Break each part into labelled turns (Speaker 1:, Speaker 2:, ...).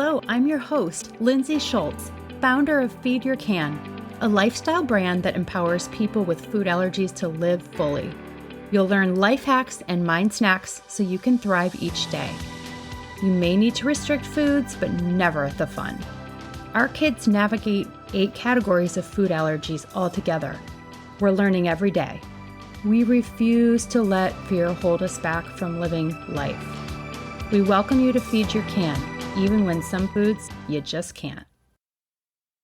Speaker 1: Hello, I'm your host, Lindsay Schultz, founder of Feed Your Can, a lifestyle brand that empowers people with food allergies to live fully. You'll learn life hacks and mind snacks so you can thrive each day. You may need to restrict foods, but never the fun. Our kids navigate 8 categories of food allergies altogether. We're learning every day. We refuse to let fear hold us back from living life. We welcome you to Feed Your Can, even when some foods you just can't.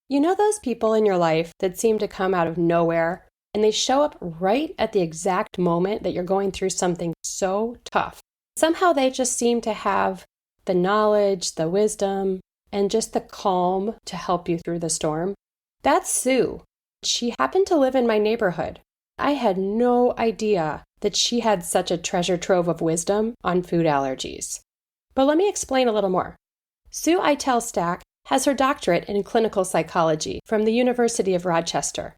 Speaker 2: You know those people in your life that seem to come out of nowhere, and they show up right at the exact moment that you're going through something so tough? Somehow they just seem to have the knowledge, the wisdom, and just the calm to help you through the storm. That's Sue. She happened to live in my neighborhood. I had no idea that she had such a treasure trove of wisdom on food allergies. But let me explain a little more. Sue Eitel-Stack has her doctorate in clinical psychology from the University of Rochester.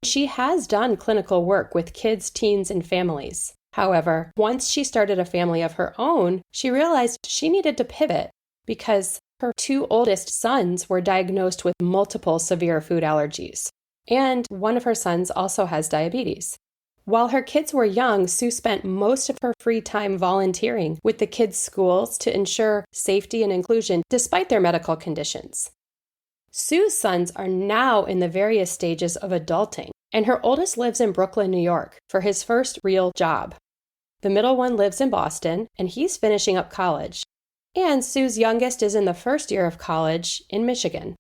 Speaker 2: She has done clinical work with kids, teens, and families. However, once she started a family of her own, she realized she needed to pivot because her 2 oldest sons were diagnosed with multiple severe food allergies, and one of her sons also has diabetes. While her kids were young, Sue spent most of her free time volunteering with the kids' schools to ensure safety and inclusion despite their medical conditions. Sue's sons are now in the various stages of adulting, and her oldest lives in Brooklyn, New York, for his first real job. The middle one lives in Boston, and he's finishing up college. And Sue's youngest is in the first year of college in Michigan.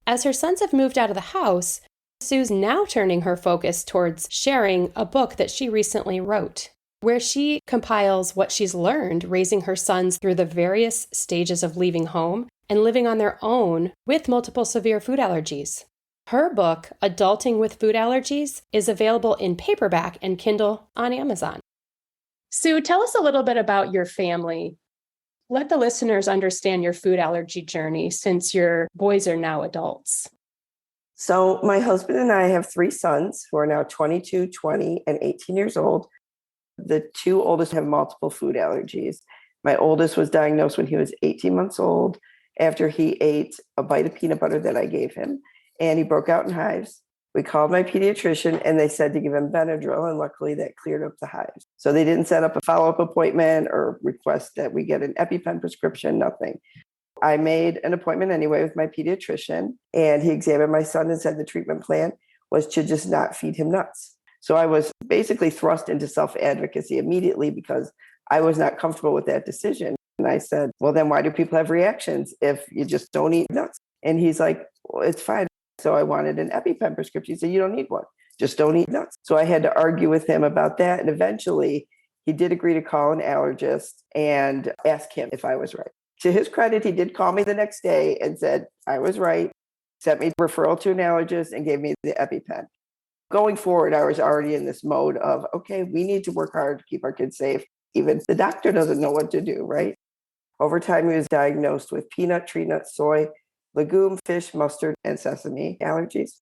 Speaker 2: As her sons have moved out of the house, Sue's now turning her focus towards sharing a book that she recently wrote, where she compiles what she's learned raising her sons through the various stages of leaving home and living on their own with multiple severe food allergies. Her book, Adulting with Food Allergies, is available in paperback and Kindle on Amazon. Sue, tell us a little bit about your family. Let the listeners understand your food allergy journey since your boys are now adults.
Speaker 3: So my husband and I have 3 sons who are now 22, 20, and 18 years old. The 2 oldest have multiple food allergies. My oldest was diagnosed when he was 18 months old after he ate a bite of peanut butter that I gave him, and he broke out in hives. We called my pediatrician and they said to give him Benadryl, and luckily that cleared up the hives. So they didn't set up a follow-up appointment or request that we get an EpiPen prescription, nothing. I made an appointment anyway with my pediatrician, and he examined my son and said the treatment plan was to just not feed him nuts. So I was basically thrust into self-advocacy immediately because I was not comfortable with that decision. And I said, well, then why do people have reactions if you just don't eat nuts? And he's like, well, it's fine. So I wanted an EpiPen prescription. He said, you don't need one. Just don't eat nuts. So I had to argue with him about that. And eventually he did agree to call an allergist and ask him if I was right. To his credit, he did call me the next day and said I was right, sent me referral to an allergist and gave me the EpiPen. Going forward, I was already in this mode of, okay, we need to work hard to keep our kids safe. Even the doctor doesn't know what to do, right? Over time, he was diagnosed with peanut, tree nut, soy, legume, fish, mustard, and sesame allergies.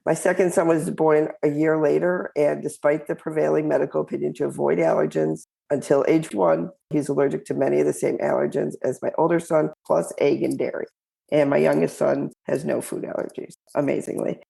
Speaker 3: My second son was born a year later, and despite the prevailing medical opinion to avoid allergens until age 1, he's allergic to many of the same allergens as my older son, plus egg and dairy. And my youngest son has no food allergies, amazingly.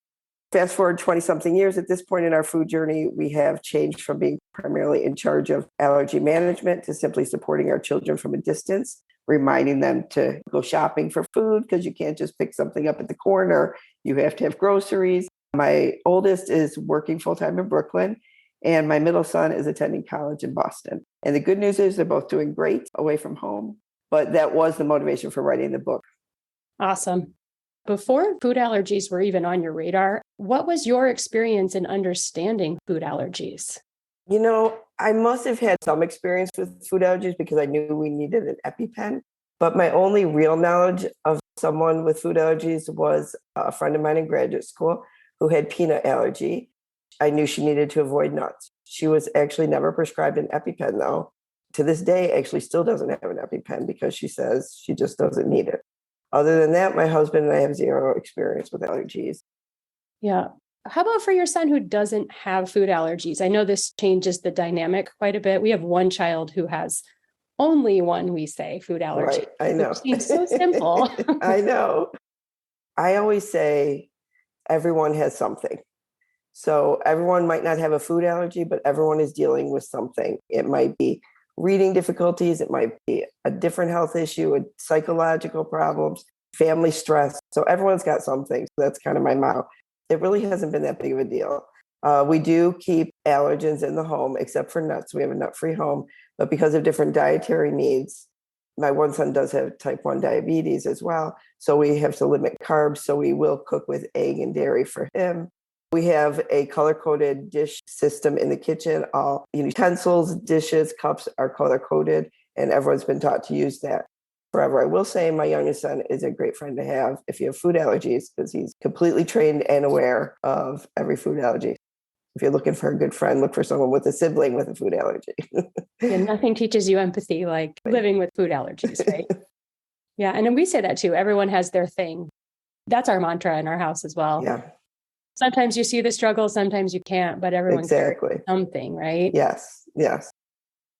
Speaker 3: Fast forward 20-something years, at this point in our food journey, we have changed from being primarily in charge of allergy management to simply supporting our children from a distance, reminding them to go shopping for food because you can't just pick something up at the corner. You have to have groceries. My oldest is working full-time in Brooklyn, and my middle son is attending college in Boston. And the good news is they're both doing great away from home, but that was the motivation for writing the book.
Speaker 2: Awesome. Before food allergies were even on your radar, what was your experience in understanding food allergies?
Speaker 3: You know, I must have had some experience with food allergies because I knew we needed an EpiPen. But my only real knowledge of someone with food allergies was a friend of mine in graduate school who had peanut allergy. I knew she needed to avoid nuts. She was actually never prescribed an EpiPen, though. To this day, actually still doesn't have an EpiPen because she says she just doesn't need it. Other than that, my husband and I have 0 experience with allergies.
Speaker 2: Yeah. How about for your son who doesn't have food allergies? I know this changes the dynamic quite a bit. We have one child who has only one we say, food allergy,
Speaker 3: Right. I
Speaker 2: which
Speaker 3: know.
Speaker 2: seems so simple.
Speaker 3: I know. I always say everyone has something. So everyone might not have a food allergy, but everyone is dealing with something. It might be reading difficulties. It might be a different health issue, psychological problems, family stress. So everyone's got something. So that's kind of my motto. It really hasn't been that big of a deal. We do keep allergens in the home, except for nuts. We have a nut-free home, but because of different dietary needs, my one son does have type 1 diabetes as well. So we have to limit carbs. So we will cook with egg and dairy for him. We have a color-coded dish system in the kitchen. All utensils, dishes, cups are color-coded, and everyone's been taught to use that forever. I will say my youngest son is a great friend to have if you have food allergies, because he's completely trained and aware of every food allergy. If you're looking for a good friend, look for someone with a sibling with a food allergy.
Speaker 2: Yeah, nothing teaches you empathy like living with food allergies, right? Yeah. And then we say that too. Everyone has their thing. That's our mantra in our house as well.
Speaker 3: Yeah,
Speaker 2: Sometimes you see the struggle, sometimes you can't, but everyone carries
Speaker 3: exactly.
Speaker 2: something, right?
Speaker 3: Yes, yes.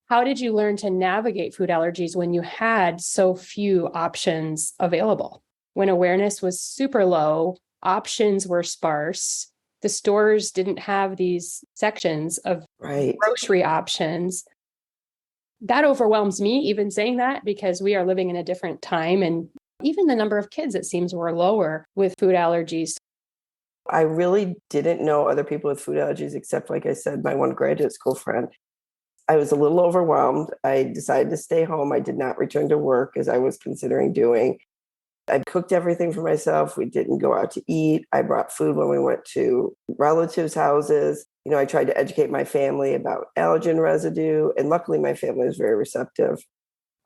Speaker 2: How did you learn to navigate food allergies when you had so few options available? When awareness was super low, options were sparse. The stores didn't have these sections of
Speaker 3: Right.
Speaker 2: grocery options. That overwhelms me, even saying that, because we are living in a different time. And even the number of kids, it seems, were lower with food allergies.
Speaker 3: I really didn't know other people with food allergies, except, like I said, my one graduate school friend. I was a little overwhelmed. I decided to stay home. I did not return to work, as I was considering doing. I cooked everything for myself. We didn't go out to eat. I brought food when we went to relatives' houses. I tried to educate my family about allergen residue, and luckily my family was very receptive.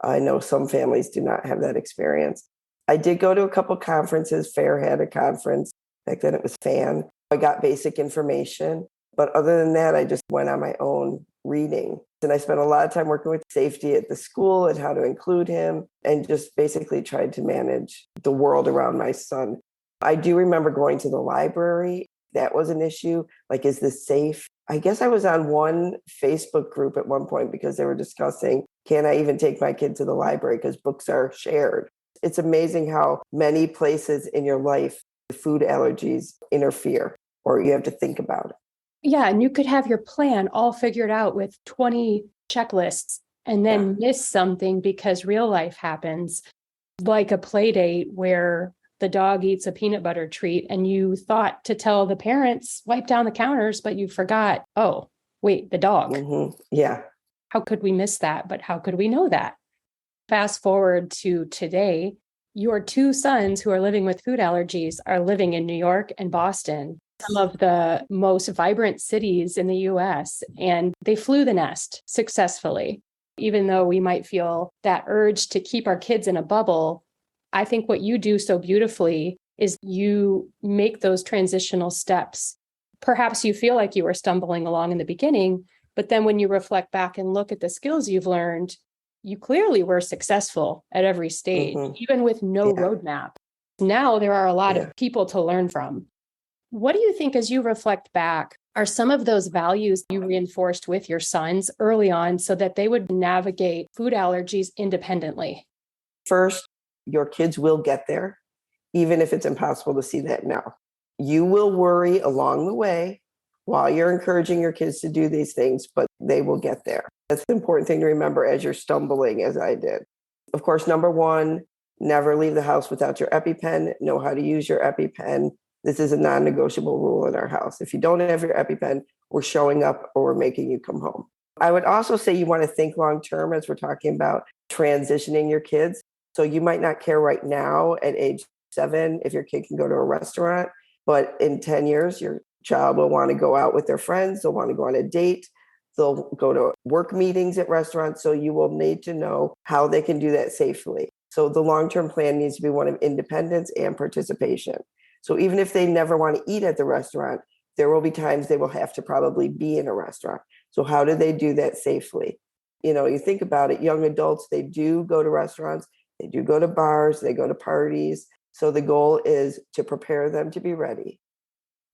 Speaker 3: I know some families do not have that experience. I did go to a couple conferences. FAIR had a conference. Back then it was FAN. I got basic information. But other than that, I just went on my own reading. And I spent a lot of time working with safety at the school and how to include him, and just basically tried to manage the world around my son. I do remember going to the library. That was an issue. Like, is this safe? I guess I was on one Facebook group at one point because they were discussing, can I even take my kid to the library because books are shared? It's amazing how many places in your life food allergies interfere, or you have to think about it.
Speaker 2: Yeah. And you could have your plan all figured out with 20 checklists and then miss something because real life happens, like a play date where the dog eats a peanut butter treat and you thought to tell the parents, wipe down the counters, but you forgot, oh, wait, the dog.
Speaker 3: Mm-hmm. Yeah.
Speaker 2: How could we miss that? But how could we know that? Fast forward to today, your two sons who are living with food allergies are living in New York and Boston, some of the most vibrant cities in the US, and they flew the nest successfully. Even though we might feel that urge to keep our kids in a bubble, I think what you do so beautifully is you make those transitional steps. Perhaps you feel like you were stumbling along in the beginning, but then when you reflect back and look at the skills you've learned, you clearly were successful at every stage, even with no roadmap. Now there are a lot of people to learn from. What do you think, as you reflect back, are some of those values you reinforced with your sons early on so that they would navigate food allergies independently?
Speaker 3: First, your kids will get there, even if it's impossible to see that now. You will worry along the way while you're encouraging your kids to do these things, but they will get there. That's the important thing to remember as you're stumbling, as I did. Of course, number one, never leave the house without your EpiPen. Know how to use your EpiPen. This is a non-negotiable rule in our house. If you don't have your EpiPen, we're showing up or we're making you come home. I would also say you want to think long-term as we're talking about transitioning your kids. So you might not care right now at age 7 if your kid can go to a restaurant, but in 10 years, your child will want to go out with their friends. They'll want to go on a date. They'll go to work meetings at restaurants. So you will need to know how they can do that safely. So the long-term plan needs to be one of independence and participation. So even if they never want to eat at the restaurant, there will be times they will have to probably be in a restaurant. So how do they do that safely? You think about it, young adults, they do go to restaurants, they do go to bars, they go to parties. So the goal is to prepare them to be ready.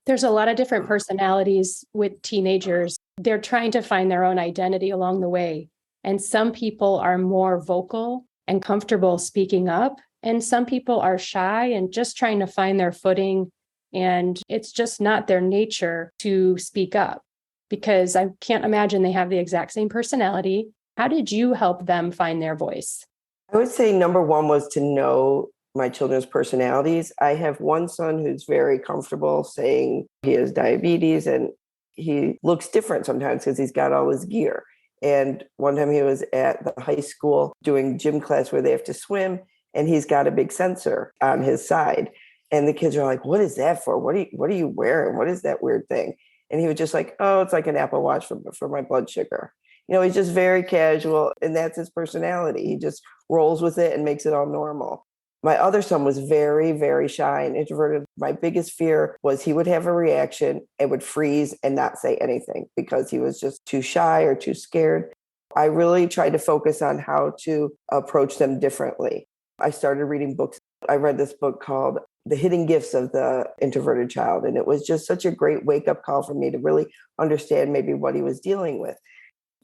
Speaker 2: There's a lot of different personalities with teenagers. They're trying to find their own identity along the way. And some people are more vocal and comfortable speaking up. And some people are shy and just trying to find their footing. And it's just not their nature to speak up, because I can't imagine they have the exact same personality. How did you help them find their voice?
Speaker 3: I would say number one was to know my children's personalities. I have one son who's very comfortable saying he has diabetes, and he looks different sometimes because he's got all his gear. And one time he was at the high school doing gym class where they have to swim, and he's got a big sensor on his side. And the kids are like, "What is that for? What are you wearing? What is that weird thing?" And he was just like, "Oh, it's like an Apple Watch for my blood sugar." He's just very casual, and that's his personality. He just rolls with it and makes it all normal. My other son was very, very shy and introverted. My biggest fear was he would have a reaction and would freeze and not say anything because he was just too shy or too scared. I really tried to focus on how to approach them differently. I started reading books. I read this book called The Hidden Gifts of the Introverted Child, and it was just such a great wake-up call for me to really understand maybe what he was dealing with.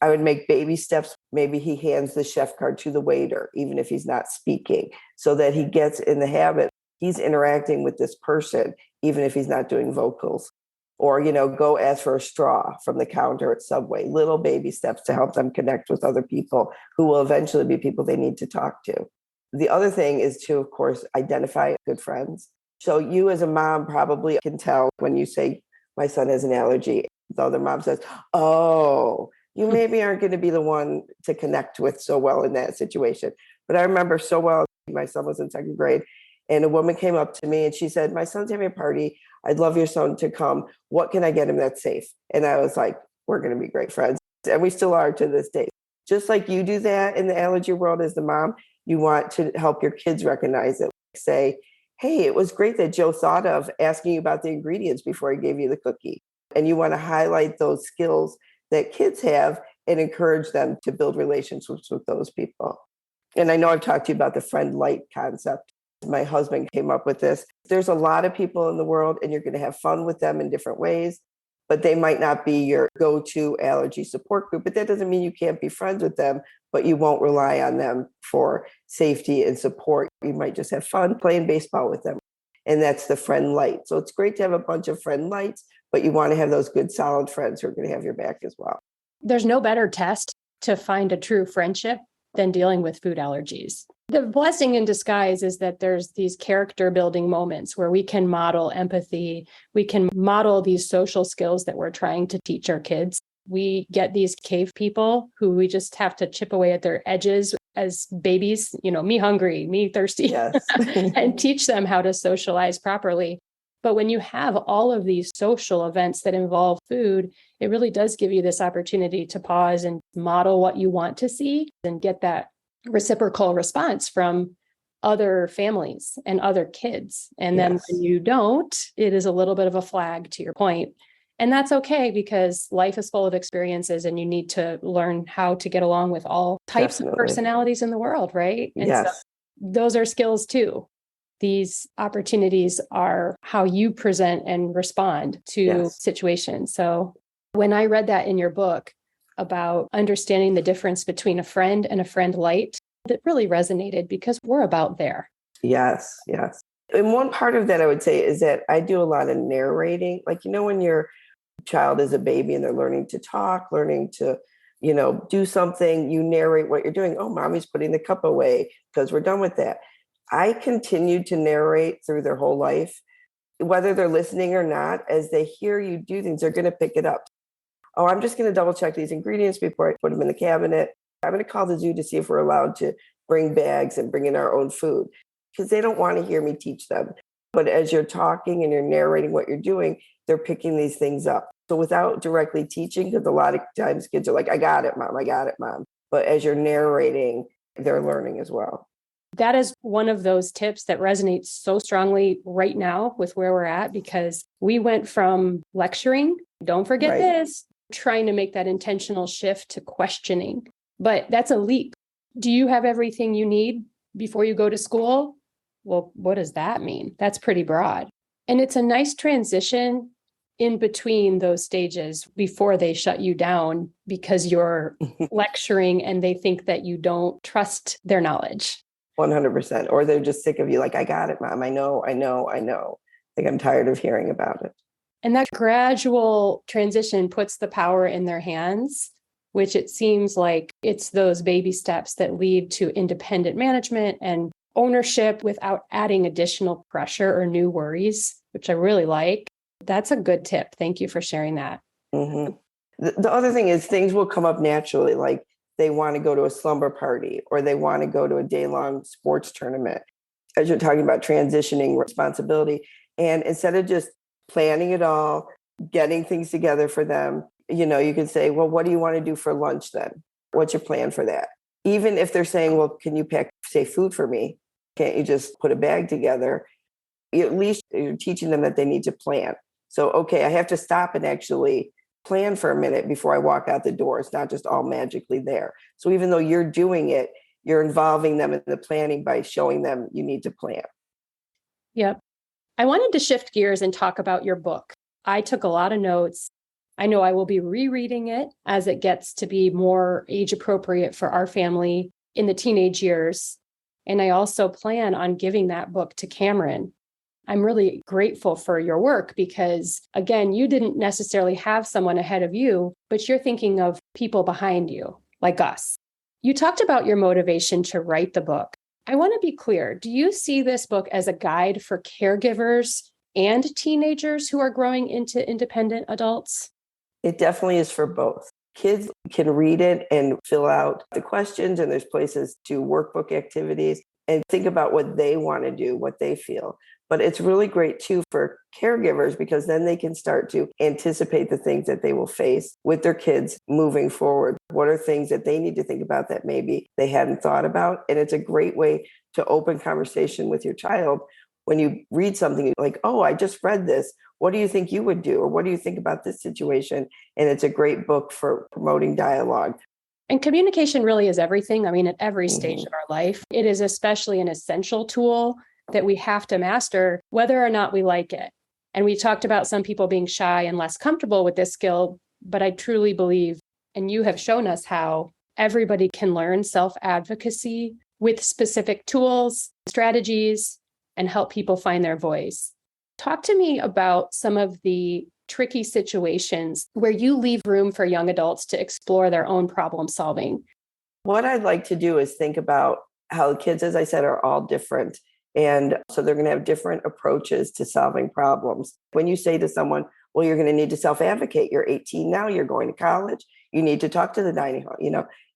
Speaker 3: I would make baby steps. Maybe he hands the chef card to the waiter, even if he's not speaking, so that he gets in the habit. He's interacting with this person, even if he's not doing vocals. Or, go ask for a straw from the counter at Subway. Little baby steps to help them connect with other people who will eventually be people they need to talk to. The other thing is to, of course, identify good friends. So you as a mom probably can tell when you say, "My son has an allergy." The other mom says, "Oh, you maybe aren't going to be the one to connect with so well in that situation." But I remember so well, my son was in second grade, and a woman came up to me and she said, "My son's having a party. I'd love your son to come. What can I get him that's safe?" And I was like, "We're going to be great friends." And we still are to this day. Just like you do that in the allergy world as the mom, you want to help your kids recognize it. Say, "Hey, it was great that Joe thought of asking you about the ingredients before he gave you the cookie." And you want to highlight those skills that kids have and encourage them to build relationships with those people. And I know I've talked to you about the friend light concept. My husband came up with this. There's a lot of people in the world, and you're going to have fun with them in different ways, but they might not be your go-to allergy support group. But that doesn't mean you can't be friends with them, but you won't rely on them for safety and support. You might just have fun playing baseball with them. And that's the friend light. So it's great to have a bunch of friend lights, but you want to have those good, solid friends who are going to have your back as well.
Speaker 2: There's no better test to find a true friendship than dealing with food allergies. The blessing in disguise is that there's these character building moments where we can model empathy. We can model these social skills that we're trying to teach our kids. We get these cave people who we just have to chip away at their edges as babies, me hungry, me thirsty,
Speaker 3: Yes.
Speaker 2: and teach them how to socialize properly. But when you have all of these social events that involve food, it really does give you this opportunity to pause and model what you want to see and get that reciprocal response from other families and other kids. And then
Speaker 3: Yes.
Speaker 2: when you don't, it is a little bit of a flag, to your point. And that's okay, because life is full of experiences and you need to learn how to get along with all types
Speaker 3: Definitely.
Speaker 2: of personalities in the world, right? And
Speaker 3: Yes.
Speaker 2: so those are skills too. These opportunities are how you present and respond to
Speaker 3: Yes.
Speaker 2: situations. So when I read that in your book about understanding the difference between a friend and a friend light, that really resonated because we're about there.
Speaker 3: Yes. Yes. And one part of that I would say is that I do a lot of narrating. Like, when your child is a baby and they're learning to talk, learning to, do something, you narrate what you're doing. "Oh, mommy's putting the cup away because we're done with that." I continue to narrate through their whole life, whether they're listening or not. As they hear you do things, they're going to pick it up. "Oh, I'm just going to double check these ingredients before I put them in the cabinet. I'm going to call the zoo to see if we're allowed to bring bags and bring in our own food," because they don't want to hear me teach them. But as you're talking and you're narrating what you're doing, they're picking these things up. So without directly teaching, because a lot of times kids are like, "I got it, mom. I got it, mom." But as you're narrating, they're learning as well.
Speaker 2: That is one of those tips that resonates so strongly right now with where we're at, because we went from lecturing, "Don't forget
Speaker 3: Right.
Speaker 2: this," trying to make that intentional shift to questioning. But that's a leap. Do you have everything you need before you go to school? Well, what does that mean? That's pretty broad. And it's a nice transition in between those stages before they shut you down because you're lecturing and they think that you don't trust their knowledge.
Speaker 3: 100%. Or they're just sick of you. Like, I got it, Mom. I know. Like, I'm tired of hearing about it.
Speaker 2: And that gradual transition puts the power in their hands, which it seems like it's those baby steps that lead to independent management and ownership without adding additional pressure or new worries, which I really like. That's a good tip. Thank you for sharing that.
Speaker 3: Mm-hmm. The other thing is things will come up naturally, like they want to go to a slumber party or they want to go to a day-long sports tournament, as you're talking about transitioning responsibility. And instead of just planning it all, getting things together for them, you can say, well, what do you want to do for lunch then? What's your plan for that? Even if they're saying, well, can you pack, say, food for me? Can't you just put a bag together? At least you're teaching them that they need to plan. So, okay, I have to stop and actually plan for a minute before I walk out the door. It's not just all magically there. So even though you're doing it, you're involving them in the planning by showing them you need to plan.
Speaker 2: Yep. I wanted to shift gears and talk about your book. I took a lot of notes. I know I will be rereading it as it gets to be more age appropriate for our family in the teenage years. And I also plan on giving that book to Cameron. I'm really grateful for your work because, again, you didn't necessarily have someone ahead of you, but you're thinking of people behind you, like us. You talked about your motivation to write the book. I want to be clear. Do you see this book as a guide for caregivers and teenagers who are growing into independent adults?
Speaker 3: It definitely is for both. Kids can read it and fill out the questions, and there's places to workbook activities and think about what they want to do, what they feel. But it's really great too for caregivers because then they can start to anticipate the things that they will face with their kids moving forward. What are things that they need to think about that maybe they hadn't thought about? And it's a great way to open conversation with your child when you read something like, oh, I just read this. What do you think you would do? Or what do you think about this situation? And it's a great book for promoting dialogue.
Speaker 2: And communication really is everything. I mean, at every stage of our life, it is especially an essential tool that we have to master, whether or not we like it. And we talked about some people being shy and less comfortable with this skill, but I truly believe, and you have shown us how everybody can learn self-advocacy with specific tools, strategies, and help people find their voice. Talk to me about some of the tricky situations where you leave room for young adults to explore their own problem solving.
Speaker 3: What I'd like to do is think about how kids, as I said, are all different. And so they're going to have different approaches to solving problems. When you say to someone, well, you're going to need to self-advocate. You're 18 now, you're going to college. You need to talk to the dining hall.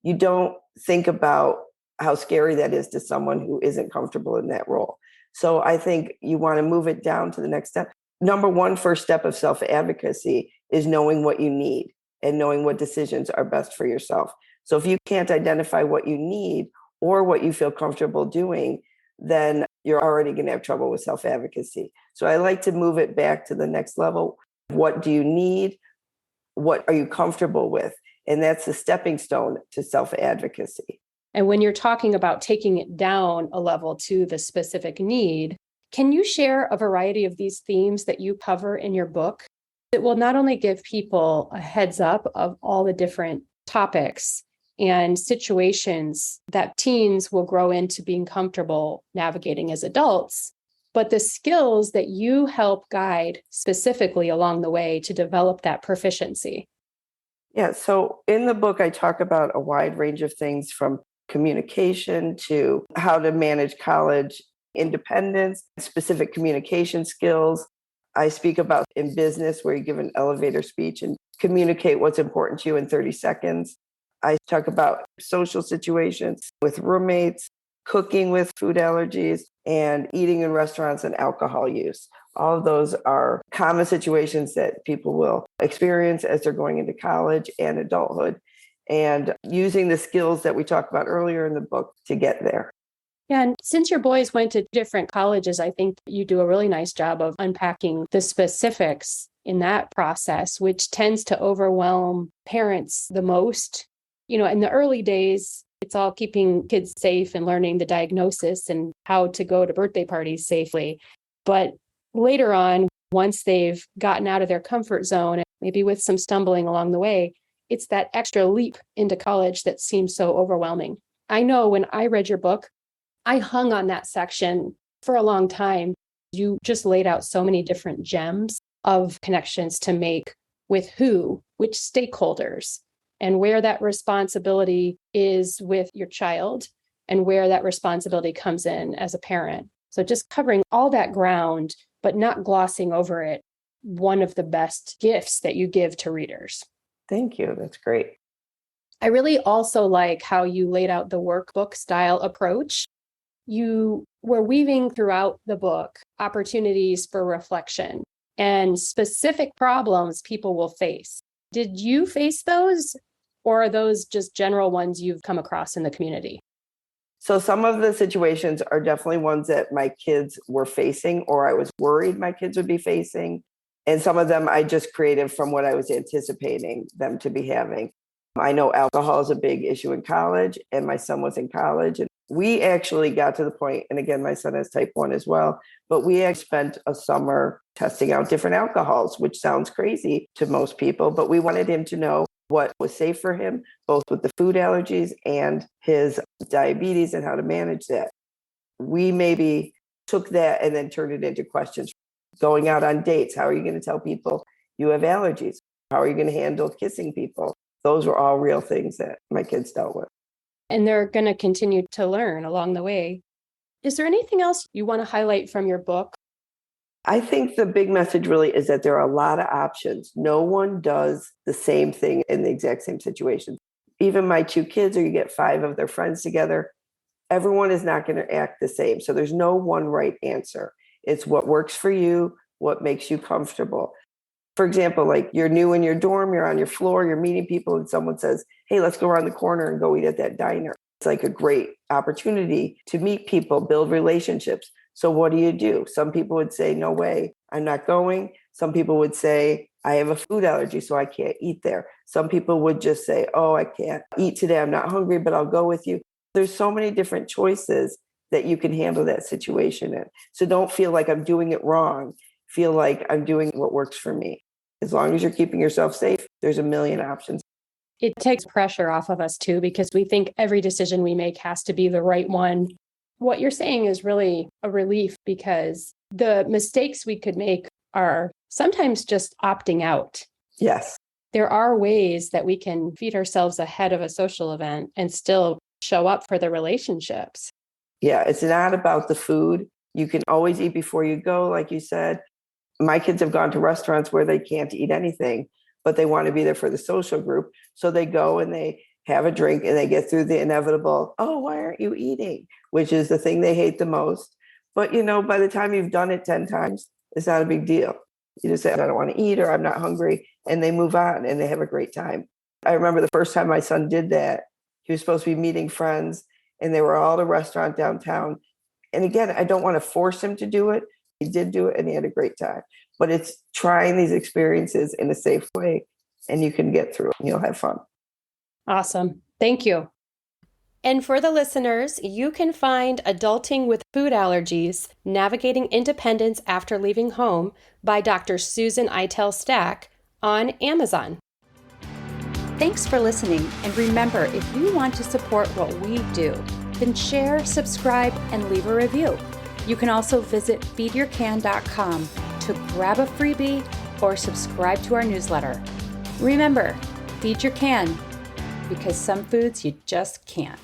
Speaker 3: You don't think about how scary that is to someone who isn't comfortable in that role. So I think you want to move it down to the next step. Number one, first step of self-advocacy is knowing what you need and knowing what decisions are best for yourself. So if you can't identify what you need or what you feel comfortable doing, then you're already going to have trouble with self-advocacy. So I like to move it back to the next level. What do you need? What are you comfortable with? And that's the stepping stone to self-advocacy.
Speaker 2: And when you're talking about taking it down a level to the specific need, can you share a variety of these themes that you cover in your book that will not only give people a heads up of all the different topics and situations that teens will grow into being comfortable navigating as adults, but the skills that you help guide specifically along the way to develop that proficiency?
Speaker 3: Yeah, so in the book, I talk about a wide range of things from communication to how to manage college independence, specific communication skills. I speak about in business where you give an elevator speech and communicate what's important to you in 30 seconds. I talk about social situations with roommates, cooking with food allergies, and eating in restaurants and alcohol use. All of those are common situations that people will experience as they're going into college and adulthood, and using the skills that we talked about earlier in the book to get there.
Speaker 2: Yeah, and since your boys went to different colleges, I think you do a really nice job of unpacking the specifics in that process, which tends to overwhelm parents the most. In the early days, it's all keeping kids safe and learning the diagnosis and how to go to birthday parties safely. But later on, once they've gotten out of their comfort zone, maybe with some stumbling along the way, it's that extra leap into college that seems so overwhelming. I know when I read your book, I hung on that section for a long time. You just laid out so many different gems of connections to make with who, which stakeholders, and where that responsibility is with your child and where that responsibility comes in as a parent. So just covering all that ground, but not glossing over it. One of the best gifts that you give to readers.
Speaker 3: Thank you. That's great.
Speaker 2: I really also like how you laid out the workbook style approach. You were weaving throughout the book opportunities for reflection and specific problems people will face. Did you face those, or are those just general ones you've come across in the community?
Speaker 3: So some of the situations are definitely ones that my kids were facing, or I was worried my kids would be facing. And some of them I just created from what I was anticipating them to be having. I know alcohol is a big issue in college, and my son was in college. And we actually got to the point, and again, my son has type 1 as well, but we had spent a summer testing out different alcohols, which sounds crazy to most people, but we wanted him to know what was safe for him, both with the food allergies and his diabetes and how to manage that. We maybe took that and then turned it into questions. Going out on dates, how are you going to tell people you have allergies? How are you going to handle kissing people? Those were all real things that my kids dealt with.
Speaker 2: And they're going to continue to learn along the way. Is there anything else you want to highlight from your book?
Speaker 3: I think the big message really is that there are a lot of options. No one does the same thing in the exact same situation. Even my 2 kids, or you get 5 of their friends together, everyone is not going to act the same. So there's no one right answer. It's what works for you, what makes you comfortable. For example, like you're new in your dorm, you're on your floor, you're meeting people, and someone says, hey, let's go around the corner and go eat at that diner. It's like a great opportunity to meet people, build relationships. So what do? Some people would say, no way, I'm not going. Some people would say, I have a food allergy, so I can't eat there. Some people would just say, oh, I can't eat today. I'm not hungry, but I'll go with you. There's so many different choices that you can handle that situation in. So don't feel like I'm doing it wrong. Feel like I'm doing what works for me. As long as you're keeping yourself safe, there's a million options.
Speaker 2: It takes pressure off of us too, because we think every decision we make has to be the right one. What you're saying is really a relief, because the mistakes we could make are sometimes just opting out.
Speaker 3: Yes.
Speaker 2: There are ways that we can feed ourselves ahead of a social event and still show up for the relationships.
Speaker 3: Yeah, it's not about the food. You can always eat before you go, like you said. My kids have gone to restaurants where they can't eat anything, but they want to be there for the social group. So they go and they have a drink and they get through the inevitable, oh, why aren't you eating? Which is the thing they hate the most. But, by the time you've done it 10 times, it's not a big deal. You just say, I don't want to eat, or I'm not hungry. And they move on and they have a great time. I remember the first time my son did that, he was supposed to be meeting friends and they were all at a restaurant downtown. And again, I don't want to force him to do it. He did do it and he had a great time. But it's trying these experiences in a safe way, and you can get through it and you'll have fun.
Speaker 2: Awesome. Thank you. And for the listeners, you can find Adulting with Food Allergies, Navigating Independence After Leaving Home by Dr. Susan Eitel Stack on Amazon.
Speaker 1: Thanks for listening. And remember, if you want to support what we do, then share, subscribe, and leave a review. You can also visit feedyourcan.com to grab a freebie or subscribe to our newsletter. Remember, feed your can, because some foods you just can't.